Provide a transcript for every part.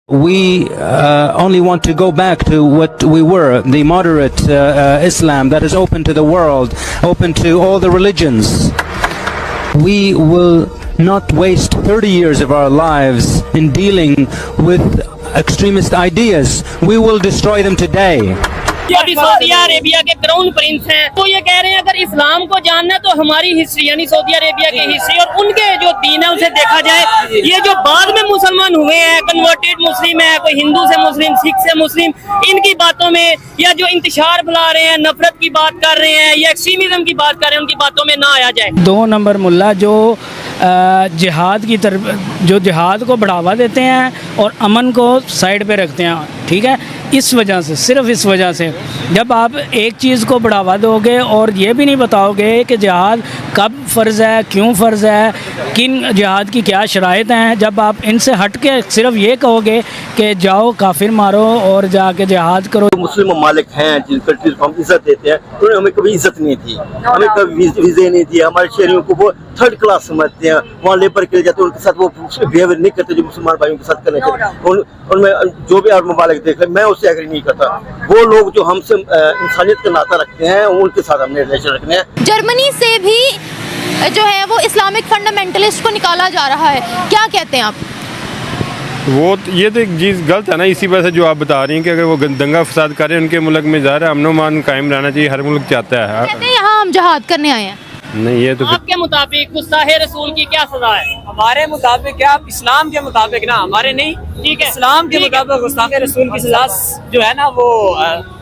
We only want to go back to what we were, the moderate Islam that is open to the world, open to all the religions. We will not waste 30 years of our lives in dealing with extremist ideas. We will destroy them today. अभी Saudi Arabia के crown Prince हैं, तो ये कह रहे हैं अगर इस्लाम को जानना है तो हमारी हिस्ट्री यानी सऊदी अरेबिया की हिस्ट्री और उनके जो दीन है उसे देखा जाए। ये जो बाद में मुसलमान हुए हैं, कन्वर्टेड मुस्लिम है, कोई हिंदू से मुस्लिम, सिख से मुस्लिम, इनकी बातों में या जो इंतशार फैला रहे हैं, नफरत की बात कर रहे हैं या एक्सट्रीमिज्म की बात कर रहे हैं, उनकी बातों में ना आया जाए। 2 नंबर मुल्ला जो जिहाद की तरफ, जो जिहाद को बढ़ावा देते हैं और अमन को साइड पे रखते हैं, ठीक है। इस वजह से, सिर्फ इस वजह से जब आप एक चीज़ को बढ़ावा दोगे और ये भी नहीं बताओगे कि जिहाद कब फ़र्ज़ है, क्यों फ़र्ज़ है, किन जिहाद की क्या शराइत हैं, जब आप इनसे हट के सिर्फ ये कहोगे कि जाओ काफिर मारो और जाके जिहाद करो। मुस्लिम ममालिक हैं जिन कंट्रीज को हम इज्जत देते हैं, तो हमें कभी इज्जत नहीं थी, हमें कभी वीज़े नहीं दिए, हमारे शहरियों को वो थर्ड क्लास समझते हैं, वहाँ लेबर के लिए जाते हैं, उनके साथ वो बिहेवियर नहीं करते जो मुसलमान भाइयों के साथ करना चाहिए। उनमें जो भी और ममालिक देख रहे, मैं उससे एग्री नहीं करता। वो लोग जो हमसे इंसानियत का नाता रखते हैं उनके साथ हमने रिलेशन रखने हैं। जर्मनी से भी जो है वो इस्लामिक फंडामेंटलिस्ट को निकाला जा रहा है, क्या कहते हैं आप? वो ये तो एक चीज़ गलत है ना, इसी वजह से जो आप बता रही हैं कि अगर वो दंगा फसाद कर रहे हैं उनके मुल्क में ज़ाहिर है अमन मान कायम रहना चाहिए, हर मुल्क चाहता है। कहते हैं यहाँ हम जिहाद करने आए हैं। नहीं, ये तो आपके मुताबिक गुस्ताखे रसूल की क्या सजा है? हमारे मुताबिक क्या, आप इस्लाम के मुताबिक ना, हमारे नहीं, ठीक है, इस्लाम के मुताबिक गुस्ताखे रसूल की सजा जो है ना वो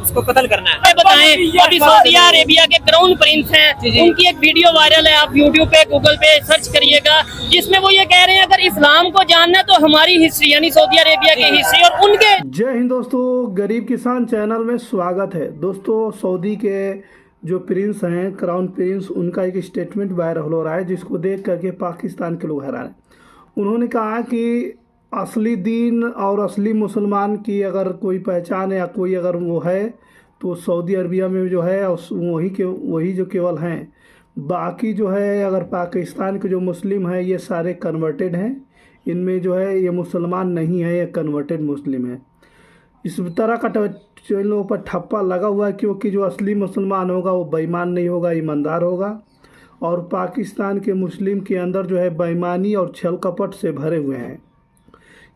उसको कत्ल करना है। बताएं, अभी सऊदी अरेबिया के क्राउन प्रिंस हैं, उनकी एक वीडियो वायरल है, आप यूट्यूब पे गूगल पे सर्च करिएगा, जिसमें वो ये कह रहे हैं अगर इस्लाम को जानना है तो हमारी हिस्ट्री यानी सऊदी अरेबिया की हिस्ट्री और उनके। जय हिंद दोस्तों, गरीब किसान चैनल में स्वागत है। दोस्तों, सऊदी के जो प्रिंस हैं, क्राउन प्रिंस, उनका एक स्टेटमेंट वायरल हो रहा है जिसको देख करके पाकिस्तान के लोग हैरान हैं। उन्होंने कहा कि असली दीन और असली मुसलमान की अगर कोई पहचान है या कोई अगर वो है तो सऊदी अरबिया में जो है वही जो केवल हैं, बाकी जो है अगर पाकिस्तान के जो मुस्लिम हैं ये सारे कन्वर्टेड हैं, इनमें जो है ये मुसलमान नहीं है, ये कन्वर्टेड मुस्लिम है। इस तरह का चैनलों पर ठप्पा लगा हुआ है क्योंकि जो असली मुसलमान होगा वो बेईमान नहीं होगा, ईमानदार होगा। और पाकिस्तान के मुस्लिम के अंदर जो है बेईमानी और छल कपट से भरे हुए हैं।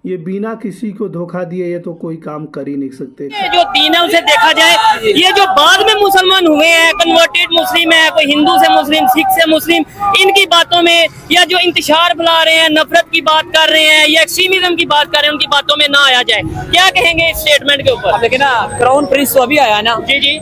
ये बिना किसी को धोखा दिए ये तो कोई काम कर ही नहीं सकते। जो दीन है उसे देखा जाए। ये जो बाद में मुसलमान हुए हैं, कन्वर्टेड मुस्लिम है, कोई हिंदू से मुस्लिम, सिख से मुस्लिम, इनकी बातों में या जो इंतशार फैला रहे हैं, नफरत की बात कर रहे हैं या एक्सट्रीमिज्म की बात कर रहे हैं, उनकी बातों में ना आया जाए। क्या कहेंगे इस स्टेटमेंट के ऊपर? लेकिन ना क्राउन प्रिंस तो अभी आया ना, जी जी,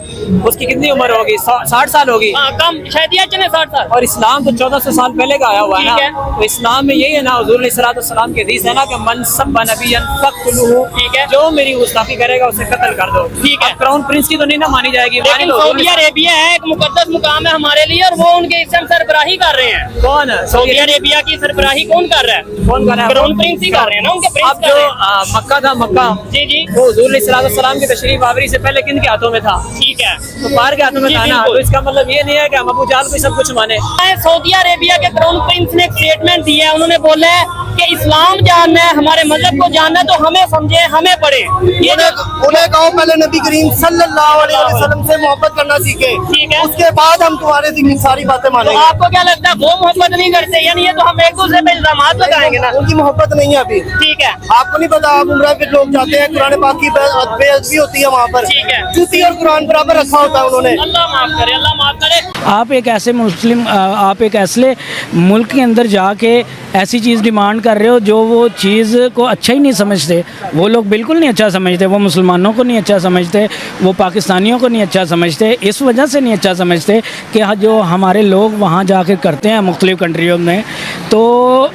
उसकी कितनी उम्र होगी? 60 साल होगी। कम शायद या चले 60 साल। और इस्लाम तो 1400 साल पहले का आया हुआ है ना। तो इस्लाम में यही है ना, हुजूर अलैहिस्सलाम की हदीस है ना कि मन सब नबियन फक़्तुलूहु, ठीक है, जो मेरी गुस्ताखी करेगा उसे कत्ल कर दो, ठीक है। क्राउन प्रिंस की तो नहीं ना मानी जाएगी। लेकिन सऊदी अरेबिया है, एक मुकद्दस मुकाम है हमारे लिए और वो उनके इस समय सरबराही कर रहे हैं। कौन है? सऊदी अरेबिया की सरबराही कौन कर रहा है? कौन कर रहा है? क्राउन प्रिंस ही कर रहे हैं ना, उनके प्रिंस। अब जो मक्का था, मक्का, जी जी, वो हुजूर अलैहिस्सलाम की तशरीफ आवरी से पहले किन के हाथों में था? ठीक है, तो पार के हाथों में था ना। तो इसका मतलब ये नहीं है कि हम अबू जहल को सब कुछ माने। सऊदी अरेबिया के क्राउन प्रिंस ने एक स्टेटमेंट दिया है, उन्होंने बोला है कि इस्लाम जानना है, हमारे मजहब को जानना है तो हमें समझे, हमें पढ़े। ये उन्हें कहो पहले नबी करीम सल्लल्लाहु अलैहि वसल्लम से मोहब्बत करना सीखे, ठीक है, उसके बाद हम तुम्हारे सारी बातें मानेंगे। तो आपको क्या लगता है वो मोहब्बत नहीं करते? यानी ये तो हम एक दूसरे पे इल्जाम लगाएंगे ना। उनकी मोहब्बत नहीं है अभी, ठीक है। आपको नहीं पता, आप उम्रा पे लोग जाते हैं, कुरान पाक की बेइज्जती होती है वहाँ पर, ठीक है, जूती और कुरान बराबर रखा होता है उन्होंने। अल्लाह माफ करे, अल्लाह माफ करे। आप एक ऐसे मुस्लिम, आप एक ऐसे मुल्क के अंदर जाके ऐसी चीज़ डिमांड कर रहे हो जो वो चीज़ को अच्छा ही नहीं समझते। वो लोग बिल्कुल नहीं अच्छा समझते, वो मुसलमानों को नहीं अच्छा समझते, वो पाकिस्तानियों को नहीं अच्छा समझते। इस वजह से नहीं अच्छा समझते कि जो हमारे लोग वहाँ जाके करते हैं मुख्तलिफ़ कंट्रियों में, तो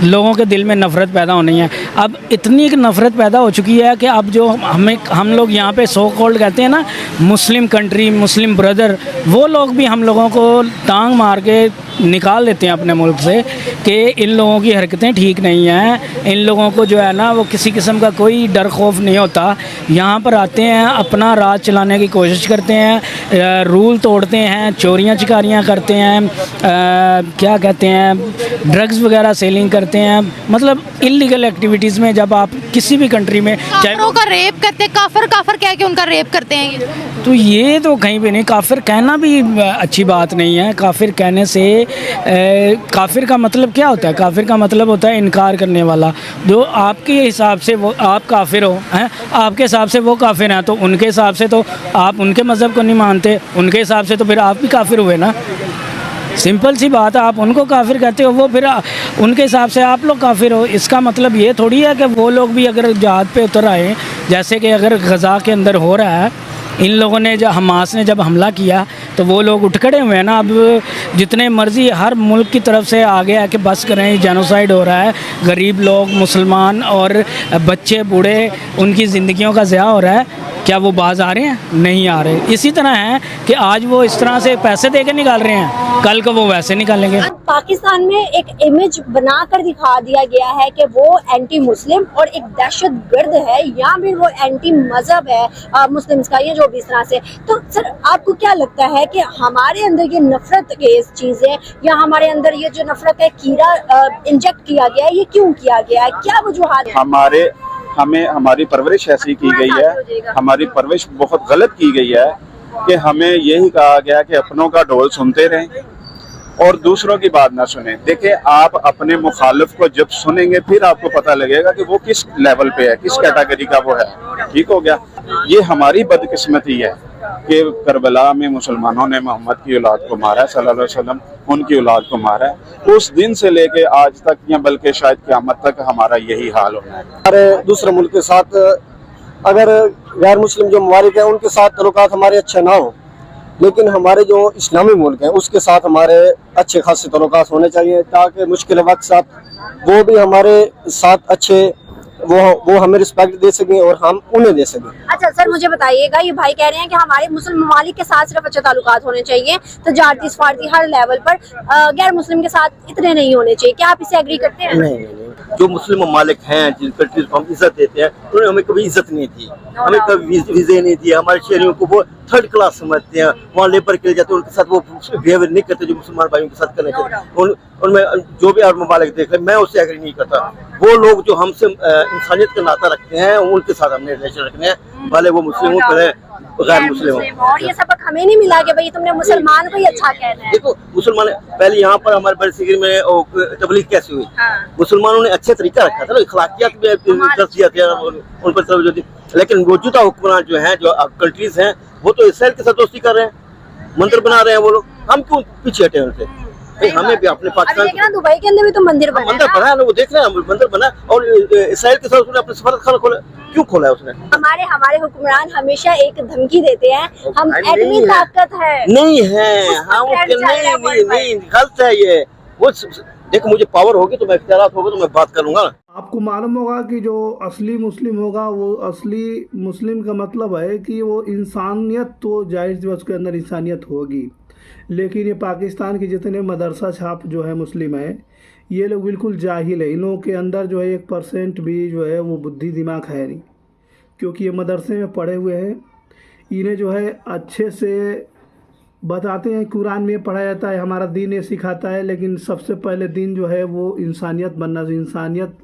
लोगों के दिल में नफ़रत पैदा होनी है। अब इतनी नफ़रत पैदा हो चुकी है कि अब जो हम लोग यहाँ पे सो कॉल्ड कहते हैं ना, मुस्लिम कंट्री, मुस्लिम ब्रदर, वो लोग भी हम लोगों को टांग मार के निकाल देते हैं अपने मुल्क से कि इन लोगों की हरकतें ठीक नहीं हैं। इन लोगों को जो है ना वो किसी किस्म का कोई डर खौफ नहीं होता। यहाँ पर आते हैं, अपना राज चलाने की कोशिश करते हैं, रूल तोड़ते हैं, चोरियाँ चिकारियाँ करते हैं, क्या कहते हैं, ड्रग्स वगैरह सेलिंग करते हैं, मतलब इलीगल एक्टिविटी सोसाइटीज़ में, जब आप किसी भी कंट्री में चाहे काफिरों का रेप करते, काफिर काफिर कह के उनका रेप करते हैं ये। तो ये तो कहीं भी नहीं, काफिर कहना भी अच्छी बात नहीं है। काफिर कहने से काफिर का मतलब क्या होता है? काफिर का मतलब होता है इनकार करने वाला। जो आपके हिसाब से वो आप काफिर हो हैं, आपके हिसाब से वो काफिर हैं, तो उनके हिसाब से तो आप उनके मज़हब को नहीं मानते, उनके हिसाब से तो फिर आप भी काफिर हुए ना। सिंपल सी बात है, आप उनको काफिर कहते हो, वो फिर उनके हिसाब से आप लोग काफिर हो। इसका मतलब ये थोड़ी है कि वो लोग भी अगर जहाद पे उतर आए, जैसे कि अगर गज़ा के अंदर हो रहा है, इन लोगों ने जब हमास ने जब हमला किया तो वो लोग उठ खड़े हुए हैं ना। अब जितने मर्जी हर मुल्क की तरफ से आ गया कि बस करें, जेनोसाइड हो रहा है, गरीब लोग, मुसलमान और बच्चे बूढ़े, उनकी ज़िंदगियों का ज़िया हो रहा है। क्या वो बाज आ रहे हैं? नहीं आ रहे। इसी तरह है कि आज वो इस तरह से पैसे दे के निकाल रहे हैं, कल को वो वैसे निकालेंगे। आज पाकिस्तान में एक इमेज बनाकर दिखा दिया गया है कि वो एंटी मुस्लिम और एक दहशतगर्द है, या फिर वो एंटी मजहब है मुस्लिम्स का, ये जो भी इस तरह से। तो सर आपको क्या लगता है कि हमारे अंदर ये नफरत के चीजें, या हमारे अंदर ये जो नफरत है कीड़ा इंजेक्ट किया गया है, ये क्यों किया गया है? क्या वजूहात है? हमारी परवरिश ऐसी की गई है, हमारी परवरिश बहुत गलत की गई है कि हमें यही कहा गया कि अपनों का ढोल सुनते रहें और दूसरों की बात ना सुने। देखिए, आप अपने मुखालिफ को जब सुनेंगे फिर आपको पता लगेगा कि वो किस लेवल पे है, किस कैटेगरी का वो है। ठीक हो गया? ये हमारी बदकिस्मती है कि करबला में मुसलमानों ने मोहम्मद की औलाद को मारा है, सल्लल्लाहु अलैहि वसल्लम, उनकी औलाद को मारा है। उस दिन से लेके आज तक, या बल्कि शायद क़यामत तक हमारा यही हाल होना है। हमारे दूसरे मुल्क के साथ अगर गैर मुस्लिम जो ममालिक हैं उनके साथ तल्लुकात हमारे अच्छे ना हो, लेकिन हमारे जो इस्लामी मुल्क हैं उसके साथ हमारे अच्छे खासे तल्लुकात होने चाहिए, ताकि मुश्किल वक्त साथ वो भी हमारे साथ अच्छे वो हमें रिस्पेक्ट दे सकें और हम उन्हें दे सकें। अच्छा सर, मुझे बताइएगा, ये भाई कह रहे हैं कि हमारे मुस्लिम ममालिक के साथ सिर्फ अच्छे ताल्लुकात होने चाहिए, तजारती सफारती हर लेवल पर, गैर मुस्लिम के साथ इतने नहीं होने चाहिए। क्या आप इसे एग्री करते हैं? नहीं। जो मुस्लिम ममालिक हैं, जिन कंट्रीज को हम इज्जत देते हैं, उन्होंने हमें कभी इज्जत नहीं दी, हमें कभी वीजे नहीं दिए। हमारे शहरियों को वो थर्ड क्लास समझते हैं, वहाँ लेबर के लिए जाते हैं, उनके साथ वो बिहेवियर नहीं करते जो मुसलमान भाइयों के साथ करने चाहिए। उनमें जो भी और ममालिक देख रहे, मैं उससे एग्री नहीं करता। वो लोग जो हमसे इंसानियत का नाता रखते हैं, उनके साथ हमने रिलेशन रखने हैं, भले वो मुस्लिम हो, भले गैर मुस्लिम हो। और ये सबक हमें नहीं मिला कि भाई तुमने मुसलमान को ही अच्छा कहना है। देखो, मुसलमान पहले यहाँ पर हमारे बड़े सिगर में तबलीग कैसे हुई? मुसलमानों ने अच्छे तरीका रखा था ना, अखलाकियात भी दस दिया था उन पर तवज्जो दी। लेकिन मौजूदा हुक्मरान जो हैं, जो कंट्रीज हैं, वो तो इसराइल के साथ दोस्ती कर रहे हैं, मंदिर बना रहे हैं वो लोग। हम क्यों पीछे हटे उनसे? हमें भी अपने पाकिस्तान, दुबई के अंदर भी तो मंदिर बना है ना, वो देख रहे हैं मंदिर बना, और इसराइल के साथ उसने अपने सफारतखाना खोला, क्यों खोला है उसने? हमारे हुक्मरान हमेशा एक धमकी देते हैं, हम एटमी ताकत है, नहीं है, हम नहीं, गलत है ये। वो देखो, मुझे पावर होगी तो मैं इख्तियारात होगा तो मैं बात करूंगा। आपको मालूम होगा कि जो असली मुस्लिम होगा, वो असली मुस्लिम का मतलब है कि वो इंसानियत, तो जाहिर उसके अंदर इंसानियत होगी। लेकिन ये पाकिस्तान के जितने मदरसा छाप जो है मुस्लिम है, ये लोग बिल्कुल जाहिल है। इन लोगों के अंदर जो है 1% भी जो है वो बुद्धि दिमाग है नहीं, क्योंकि ये मदरसे में पढ़े हुए हैं। इन्हें जो है अच्छे से बताते हैं, कुरान में पढ़ाया जाता है, हमारा दीन ये सिखाता है, लेकिन सबसे पहले दीन जो है वो इंसानियत बनना, इंसानियत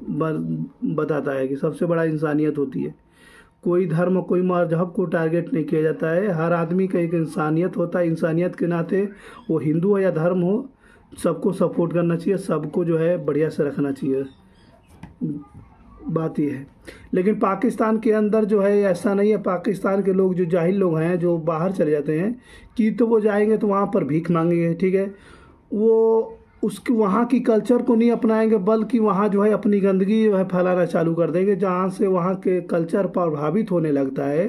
बताता है कि सबसे बड़ा इंसानियत होती है। कोई धर्म, कोई मजहब को टारगेट नहीं किया जाता है, हर आदमी का एक इंसानियत होता है। इंसानियत के नाते वो हिंदू हो या धर्म हो, सबको सपोर्ट करना चाहिए, सबको जो है बढ़िया से रखना चाहिए। बात ये है। लेकिन पाकिस्तान के अंदर जो है ऐसा नहीं है। पाकिस्तान के लोग, जो जाहिल लोग हैं, जो बाहर चले जाते हैं कि तो वो जाएंगे तो वहाँ पर भीख मांगेंगे, ठीक है, वो उसकी वहाँ की कल्चर को नहीं अपनाएंगे, बल्कि वहाँ जो है अपनी गंदगी जो है फैलाना चालू कर देंगे, जहाँ से वहाँ के कल्चर प्रभावित होने लगता है,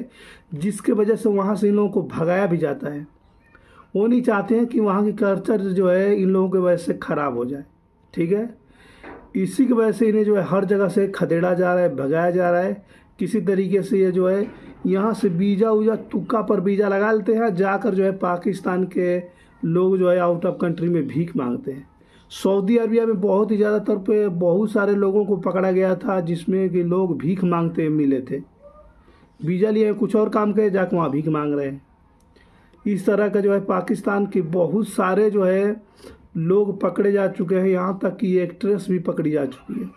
जिसके वजह से वहाँ से इन लोगों को भगाया भी जाता है। वो नहीं चाहते हैं कि वहाँ की कल्चर जो है इन लोगों की वजह से ख़राब हो जाए, ठीक है। इसी की वजह से इन्हें जो है हर जगह से खदेड़ा जा रहा है, भगाया जा रहा है। किसी तरीके से ये जो है यहाँ से बीजा उजा तुक्का पर बीजा लगा लेते हैं, जाकर जो है पाकिस्तान के लोग जो है आउट ऑफ कंट्री में भीख मांगते हैं। सऊदी अरबिया में बहुत ही ज़्यादातर पे बहुत सारे लोगों को पकड़ा गया था, जिसमें कि लोग भीख मांगते मिले थे। वीज़ा लिए कुछ और काम करे, जाकर वहाँ भीख मांग रहे हैं। इस तरह का जो है पाकिस्तान के बहुत सारे जो है लोग पकड़े जा चुके हैं, यहाँ तक कि एक्ट्रेस भी पकड़ी जा चुकी है।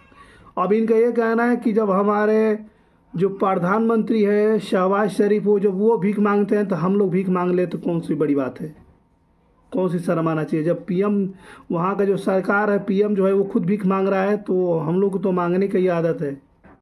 अब इनका ये कहना है कि जब हमारे जो प्रधानमंत्री है शहबाज शरीफ जब वो भीख मांगते हैं तो हम लोग भीख मांग ले तो कौन सी बड़ी बात है, कौन सी शर्म आना चाहिए। जब पीएम वहाँ का जो सरकार है, पीएम जो है वो खुद भीख मांग रहा है तो हम लोग को तो मांगने की आदत है।